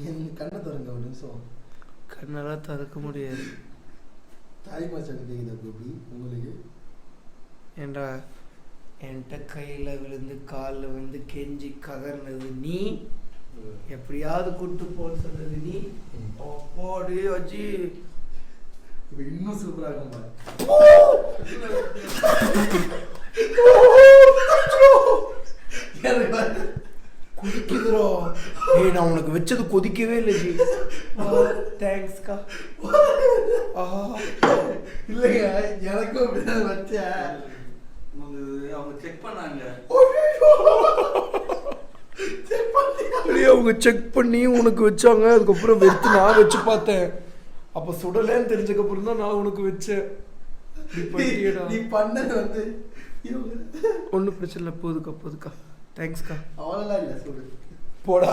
என் கண்ணை திறங்க ஒரு நிமிஷம். கண்ணெல்லாம் திறக்க முடியாது. தாய் மாச்சல் கேக்குதா கோபி உங்களுக்கு? ஏண்டா என்கிட்ட கையில் விழுந்து காலில் வந்து கெஞ்சி கதறினது நீ, எப்படியாவது கூட்டு போன்னு சொன்னது நீ. அப்பாடி அஜி இப்போ இன்னும் சூப்பராக இருக்கும். கொதிக்குதுரோ. ஏய் நான் உனக்கு வச்சது கொதிக்கவே இல்லை ஜி. தேங்க்ஸ்க்கா. இல்லைங்க எனக்கும் அப்படிதான் வச்சேன். அவங்க செக் பண்ணாங்க. அவங்க செக் பண்ணி உனக்கு வச்சாங்க. அதுக்கப்புறம் வெறுத்து நான் வச்சு பார்த்தேன். அப்போ சுடலேன்னு தெரிஞ்சக்கப்புறம் தான் நான் உனக்கு வச்சேன். நீ பண்ணது வந்து ஒன்றும் பிரச்சனை இல்லை. போதுக்கா போதுக்கா. தேங்க்ஸ்க்கா. அவ்வளோலாம் இல்லை சொல்லு போடா.